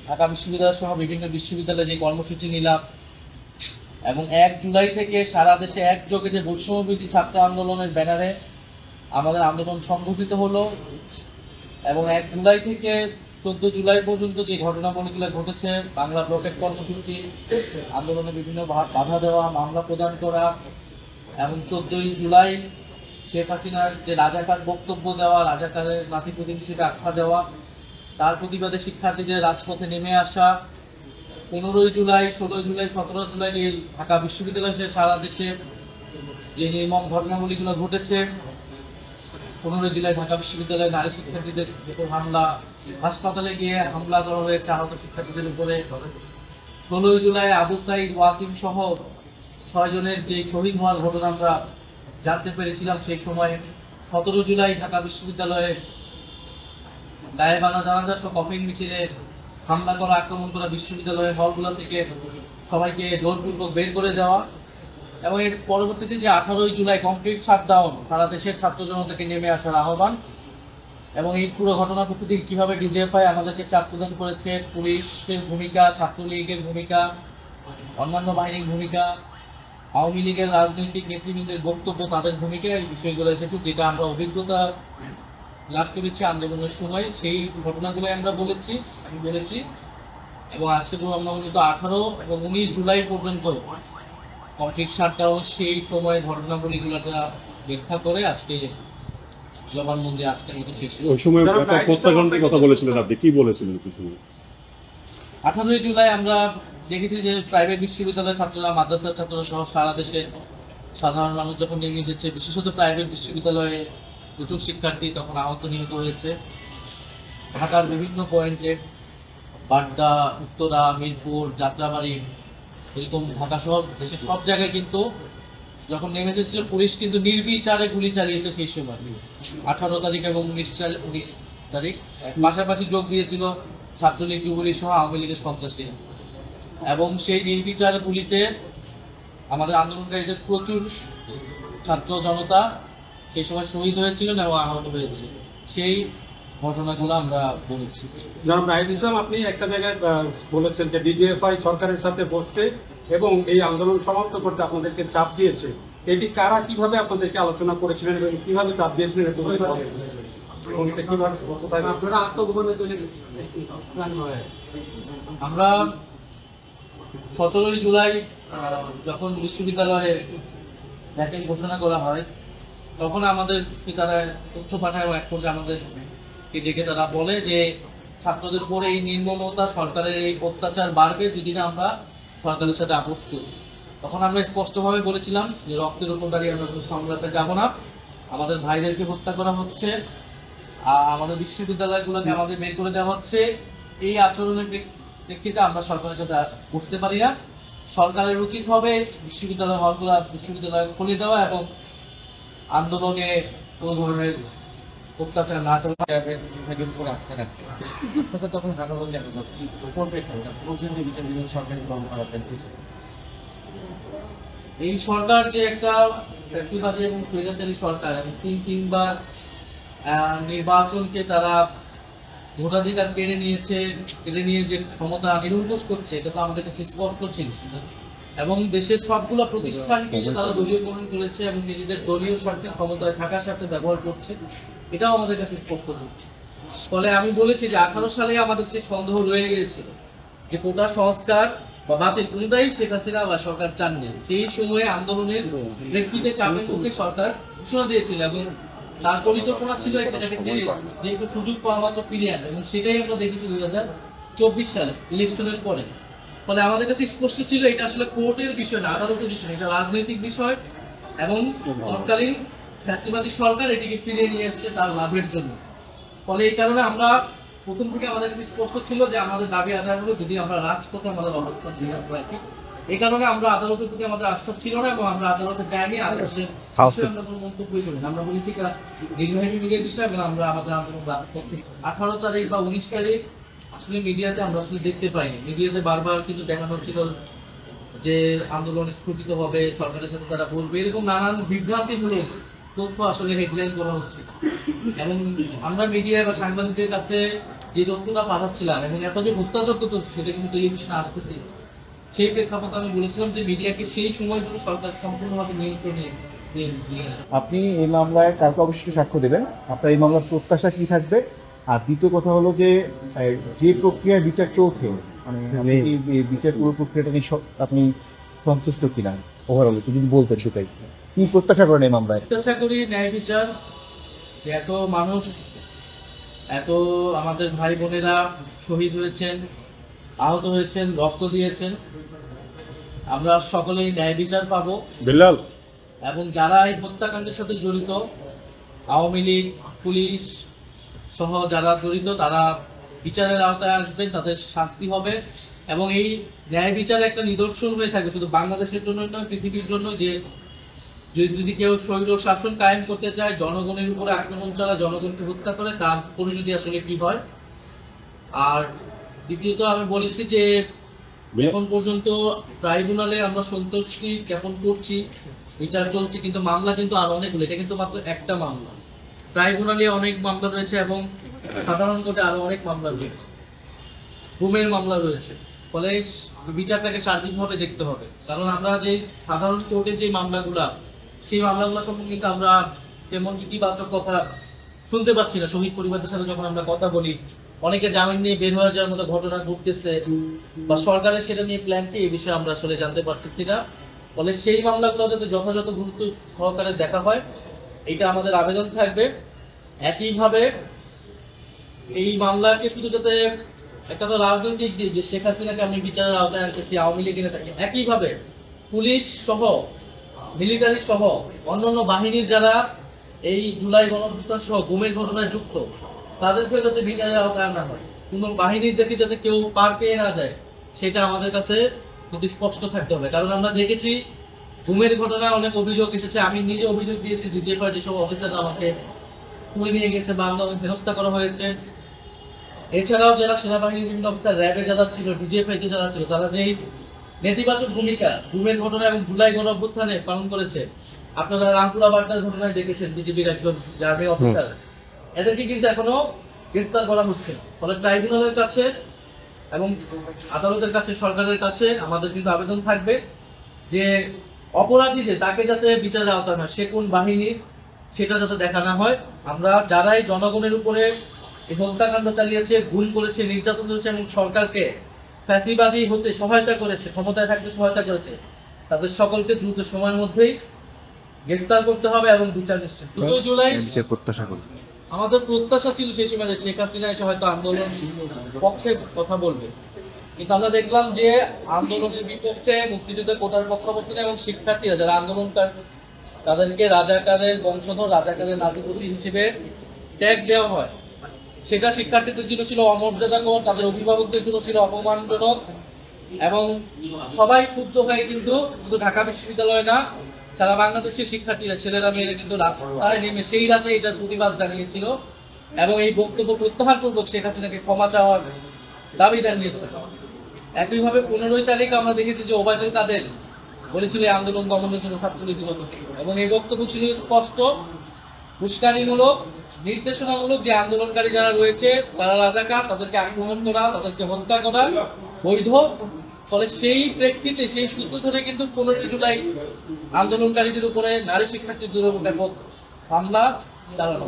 ঢাকা বিশ্ববিদ্যালয় সহ বিভিন্ন বিশ্ববিদ্যালয়ে যে কর্মসূচি নিলাম এবং 1 জুলাই থেকে সারা দেশে একযোগে যে বৈষম্যবিরোধী ছাত্র আন্দোলনের ব্যানারে আমাদের আন্দোলন সংগঠিত হলো এবং 1 জুলাই থেকে 14 জুলাই পর্যন্ত যে ঘটনাবলীগুলো ঘটেছে, বাংলা ব্লকের কর্মসূচি, আন্দোলনে বিভিন্ন বাধা দেওয়া, মামলা প্রদান করা এবং 14 জুলাই শেখ হাসিনার যে রাজাকার বক্তব্য দেওয়া, রাজাকারের নাতিপুতি হিসেবে আখ্যা দেওয়া, তার প্রতিবাদে শিক্ষার্থীদের রাজপথে নেমে আসা, 15 জুলাই, 16 জুলাই, 17 জুলাই এই ঢাকা বিশ্ববিদ্যালয় সারা দেশে যে নির্মম ঘটনাবলীগুলো ঘটেছে, 15 জুলাই ঢাকা বিশ্ববিদ্যালয়ে নারী শিক্ষার্থীদের উপর হামলা, হাসপাতালে গিয়ে হামলা করা হয়েছে আহত শিক্ষার্থীদের উপরে, 16 জুলাই আবু সাইদ, ওয়াসিম সহ 6 জনের যে শহীদ হওয়ার ঘটনা আমরা জানতে পেরেছিলাম সেই সময়, 17 জুলাই ঢাকা বিশ্ববিদ্যালয়ে গায়েবানা জানাজা সহ কফিন মিছিলে হামলা করা, আক্রমণ করা, বিশ্ববিদ্যালয়ের হলগুলো থেকে সবাইকে জোরপূর্বক বের করে দেওয়া এবং এর পরবর্তীতে যে 18 জুলাই কমপ্লিট শাটডাউন, সারা দেশের ছাত্র জনতাকে নেমে আসার আহ্বান এবং এই পুরো ঘটনার প্রতি কিভাবে ডিজিএফআই আমাদেরকে চাপ প্রদান করেছে, পুলিশের ভূমিকা, ছাত্রলীগের ভূমিকা, অন্যান্য বাহিনীর ভূমিকা, আওয়ামী লীগের রাজনৈতিক নেতৃবৃন্দের বক্তব্য, তাদের ভূমিকা, এই বিষয়গুলো এসেছে যেটা আমরা অভিজ্ঞতা লাভ করেছি আন্দোলনের সময়, সেই ঘটনাগুলো আমরা আমি বলেছি এবং আজকে আমরা মূলত 18 এবং 19 জুলাই পর্যন্ত কমপ্লিট শাটডাউন সেই সময় ঘটনাবলীগুলোটা ব্যাখ্যা করে আজকে জবানবন্দি আজকের মতো শেষ। ওই সময় হত্যাকাণ্ডের কথা বলেছিলেন আপনি, কি বলেছিলেন কি সময়? 18 জুলাই আমরা দেখেছি যে প্রাইভেট বিশ্ববিদ্যালয়ের ছাত্ররা, মাদ্রাসার ছাত্ররা সহ সারা দেশে সাধারণ মানুষ যখন নেমে এসেছে, বিশেষত প্রাইভেট বিশ্ববিদ্যালয়ে প্রচুর শিক্ষার্থী তখন আহত নিহত হয়েছে। ঢাকার বিভিন্ন পয়েন্টে, বাড্ডা, উত্তরা, মিরপুর, যাত্রাবাড়ি, এরকম ঢাকা শহর দেশের সব জায়গায় কিন্তু যখন নেমে এসেছিল পুলিশ কিন্তু নির্বিচারে গুলি চালিয়েছে সেই সময়, 18 তারিখ এবং 19 তারিখ। পাশাপাশি যোগ দিয়েছিল ছাত্রলীগ, যুবলীগ সহ আওয়ামী লীগের সন্ত্রাসীরা এবং সেই নির্বিচার গুলিতে আমাদের আন্দোলনকারীদের প্রচুর ছাত্র জনতা সেই সময় শহীদ হয়েছিলেন এবং আহত হয়েছিল। সেই ঘটনাগুলো আমরা বলেছি। জনাব নাহিদ ইসলাম, আপনি একটা জায়গায় বলেছেন যে ডিজিএফআই সরকারের সাথে বসতে এবং এই আন্দোলন সমাপ্ত করতে আপনাদেরকে চাপ দিয়েছে। এটি কারা কিভাবে আপনাদেরকে আলোচনা করেছিলেন এবং কিভাবে চাপ দিয়েছিলেন একটু বলতে পারবেন? আমরা 17 জুলাই যখন বিশ্ববিদ্যালয়ে ভ্যাকেন্ট ঘোষণা করা হয় তখন আমাদের তারা তথ্য পাঠায় এবং এক পর্যায়ে আমাদেরকে ডেকে তারা বলে যে ছাত্রদের উপরে এই নির্মমতা, সরকারের এই অত্যাচার বাড়বে যদি না আমরা সরকারের সাথে আপোষ করি। তখন আমরা স্পষ্টভাবে বলেছিলাম যে রক্তের উপর দাঁড়িয়ে আমরা কোনো সংগ্রামে যাব না, আমাদের ভাইদেরকে হত্যা করা হচ্ছে, আমাদের বিশ্ববিদ্যালয়গুলোকে আমাদের বের করে দেওয়া হচ্ছে, এই আচরণের প্রেক্ষিতে আমরা সরকারের সাথে বসতে পারি না। সরকারের উচিত হবে বিশ্ববিদ্যালয় হলগুলা বিশ্ববিদ্যালয় খুলে দেওয়া এবং আন্দোলনে কোনো ধরনের অত্যাচার না চালানোর উপর আস্থা রাখতে। তখন এই সরকার যে একটা ফ্যাসিবাদী এবং স্বৈরাচারী সরকার এবং তিনবার নির্বাচনকে তারা ভোটাধিকার কেড়ে নিয়ে যে ক্ষমতা নিরঙ্কুশ করছে, এটা তো আমাদের কাছে স্পষ্ট ছিল এবং দেশের সবগুলো প্রতিষ্ঠানকে তারা দলীয়করণ করেছে এবং নিজেদের দলীয় স্বার্থে ক্ষমতায় থাকার সাথে ব্যবহার করছে, এটাও আমাদের কাছে স্পষ্ট ছিল। ফলে আমি বলেছি যে 18 সালে আমাদের সেই সন্দেহ রয়ে গিয়েছিল যে কোটা সংস্কার বা বাতিল কোনটাই শেখ হাসিনা বা সরকার চাননি। সেই সময়ে আন্দোলনের প্রেক্ষিতে চাপের মুখে সরকার ঘোষণা দিয়েছিল এবং তার পরিকল্পনা ছিল এটাকে যেহেতু সুযোগ পাওয়া মাত্র ফিরিয়ে আনে এবং সেটাই আমরা দেখেছি 2024 সালে ইলেকশনের পরে। ফলে আমাদের কাছে স্পষ্ট ছিল এটা আসলে কোর্টের বিষয় না, আদালতের বিষয়, এটা রাজনৈতিক বিষয় এবং তৎকালীন ফ্যাসিবাদী সরকার এটিকে ফিরিয়ে নিয়ে এসছে তার লাভের জন্য। ফলে এই কারণে আমরা প্রথম থেকে আমাদের কাছে স্পষ্ট ছিল যে আমাদের দাবি আদায় হলো যদি আমরা রাজপথে আমাদের অবস্থান দৃঢ় রাখি। এই কারণে আমরা আদালতের প্রতি আমাদের আস্থা ছিল না এবং আমরা আদালতে যাইনি। আদালতের আমরা কোনো মন্তব্যই করি না, আমরা বলেছি দীর্ঘায়ী মিডিয়ার বিষয় এবং আমরা আমাদের আন্দোলন 18 তারিখ বা 19 তারিখ আসলে মিডিয়াতে আমরা আসলে দেখতে পাইনি। মিডিয়াতে বারবার কিন্তু দেখানো হচ্ছিল যে আন্দোলন স্থগিত হবে, সরকারের সাথে তারা বলবে, এরকম নানান বিভ্রান্তিমূলক তথ্য আসলে হেডলাইন করা হচ্ছে। এবং আমরা মিডিয়া বা সাংবাদিকদের কাছে যে তথ্যটা পাঠাচ্ছিলাম এবং এত যে হত্যাযজ্ঞ তথ্য সেটা কিন্তু এই বিষয়ে আসতেছি। সেই প্রেক্ষাপটে আমি বলেছিলাম যে মিডিয়াকে সেই সময়গুলো সরকার সম্পূর্ণভাবে নিয়ন্ত্রণে নিয়ে আপনি এই মামলায় কালকে অবশ্যই সাক্ষ্য দেবেন। আপনার এই মামলার প্রত্যাশা কি থাকবে? আর দ্বিতীয় কথা হলো যে প্রক্রিয়ার বিচার চলছে, মানে আপনি এই বিচার পুরো প্রক্রিয়াটা নিয়ে আপনি সন্তুষ্ট কিনা ওভারঅল যদি বলতেন সেটাই কি প্রত্যাশা করেন এই মামলায়? প্রত্যাশা করি ন্যায় বিচার। এত মানুষ, এত আমাদের ভাই বোনেরা শহীদ হয়েছেন, আহত হয়েছেন, রক্ত দিয়েছেন, আমরা সকলেই ন্যায় বিচার পাবো। বিল্লাল, এবং যারা এই হত্যাকাণ্ডের সাথে জড়িত, আওয়ামী লীগ, পুলিশ সহ যারা জড়িত, তারা বিচারের আওতায় আসবেন, তাদের শাস্তি হবে। এবং এই ন্যায় বিচারে একটা নিদর্শন হয়ে থাকে শুধু বাংলাদেশের জন্য নয়, পৃথিবীর জন্য, যে যদি কেউ স্বৈর শাসন কায়েম করতে চায়, জনগণের উপরে আক্রমণ চালায়, জনগণকে হত্যা করে, তার পরিণতি আসলে কি হয়। আর দ্বিতীয়ত আমি বলেছি যে এখন পর্যন্ত ট্রাইব্যুনালে আমরা সন্তুষ্টি জ্ঞাপন করছি, বিচার চলছে, কিন্তু মামলা কিন্তু আরো অনেকগুলো। এটা কিন্তু মাত্র একটা মামলা। ট্রাইব্যুনালে অনেক মামলা রয়েছে এবং সাধারণ কোর্টে আরো অনেক মামলা রয়েছে, গুমের মামলা রয়েছে। ফলে বিচারটাকে সার্বিকভাবে দেখতে হবে। কারণ আমরা যে সাধারণ কোর্টের যে মামলাগুলা, সেই মামলাগুলো সম্পর্কে কিন্তু আমরা তেমন ইতিবাচক কথা শুনতে পাচ্ছি না। শহীদ পরিবারের সাথে যখন আমরা কথা বলি, অনেকে জামিন নিয়ে বের হয়ে যাওয়ার মতো ঘটনা ঘটতেছে, বা সরকারের সেটা নিয়ে প্ল্যান কি, এই বিষয়ে আমরা আসলে জানতে পারতেছি না। ফলে সেই মামলাগুলো যাতে যথাযথ গুরুত্ব সহকারে দেখা হয়, এটা আমাদের আবেদন থাকবে। একইভাবে এই মামলাকে শুধু যাতে একটা তো রাজনৈতিক দিক, যে শেখ হাসিনাকে আমি বিচারের আওতায় আনতেছি, আওয়ামী লীগের থাকে, একইভাবে পুলিশ সহ, মিলিটারি সহ অন্যান্য বাহিনীর যারা এই জুলাই গণঅভ্যুত্থান সহ গুমের ঘটনায় যুক্ত, তাদেরকে যাতে বিচারের আওতায় আনা হয়, কোনো বাহিনীর দেখে যাতে কেউ পার পেয়ে না যায়, সেটা আমাদের কাছে কিন্তু স্পষ্ট থাকতে হবে। কারণ আমরা দেখেছি গুমের ঘটনায় অনেক অভিযোগ এসেছে। আমি নিজে অভিযোগ দিয়েছি, ডিজিএফআই যেসব অফিসাররা আমাকে তুলে নিয়ে গেছে বা আমাকে হেনস্থা করা হয়েছে। এছাড়াও যারা সেনাবাহিনীর বিভিন্ন অফিসার, র্যাবে যারা ছিল, ডিজিএফআই তে যারা ছিল, তারা যেই নেতিবাচক ভূমিকা গুমের ঘটনা এবং জুলাই গণঅভ্যুত্থানে পালন করেছে, আপনারা রামপুরা বার্তার ঘটনায় দেখেছেন বিজেপির একজন আর্মি অফিসার, এদেরকে কিন্তু এখনো গ্রেফতার করা হচ্ছে। ফলে ট্রাইব্যুনালের কাছে এবং আদালতের কাছে, সরকারের কাছে আমাদের কিন্তু আবেদন থাকবে যে অপরাধী যে, তাকে যাতে বিচারের আওতায় হয়, সে কোন বাহিনীর সেটা যাতে দেখা না হয়। আমরা যারাই জনগণের উপরে এই হত্যাকাণ্ড চালিয়েছে, গুম করেছে, নির্যাতন করেছে এবং সরকারকে ফ্যাসিবাদী হতে সহায়তা করেছে, ক্ষমতায় থাকতে সহায়তা করেছে, তাদের সকলকে দ্রুত সময়ের মধ্যেই গ্রেফতার করতে হবে এবং বিচার নিশ্চিত। 2 জুলাই প্রত্যাশা করি। আমাদের প্রত্যাশা ছিল সেই সময় যে শেখ হাসিনা এসে হয়তো আন্দোলন পক্ষে কথা বলবে, কিন্তু আমরা দেখলাম যে আন্দোলনের বিপক্ষে, মুক্তিযুদ্ধের কোটার পক্ষপাতী এবং শিক্ষার্থীরা যারা আন্দোলনকার, তাদেরকে রাজাকারের বংশধর, রাজাকারের নাতিপতি হিসেবে ট্যাগ দেওয়া হয়। সেটা শিক্ষার্থীদের জন্য ছিল অমর্যাদাকর, তাদের অভিভাবকদের জন্য ছিল অপমানজনক, এবং সবাই ক্ষুব্ধ হয়ে কিন্তু শুধু ঢাকা বিশ্ববিদ্যালয় না, সারা বাংলাদেশের শিক্ষার্থীরা, ছেলেরা মেয়েরা কিন্তু রাস্তায় নেমে সেই রাতে এটার প্রতিবাদ জানিয়েছিল এবং এই বক্তব্য প্রত্যাহার পূর্বক শেখ হাসিনাকে ক্ষমা চাওয়ার দাবি জানিয়েছিল। একইভাবে 15 তারিখ আমরা দেখেছি যে ওবায়দুল কাদের বলেছিল এই আন্দোলন দমনের জন্য ছাত্রলীগ এবং এই বক্তব্য ছিল স্পষ্ট, উস্কানিমূলক, নির্দেশনামূলক, যে আন্দোলনকারী যারা রয়েছে তারা রাজাকার, তাদেরকে আক্রমণ করা, তাদেরকে হত্যা করা বৈধ। ফলে সেই প্রেক্ষিতে, সেই সূত্র ধরে কিন্তু 15 জুলাই আন্দোলনকারীদের উপরে, নারী শিক্ষার্থীদের উপর ব্যাপক হামলা চালানো।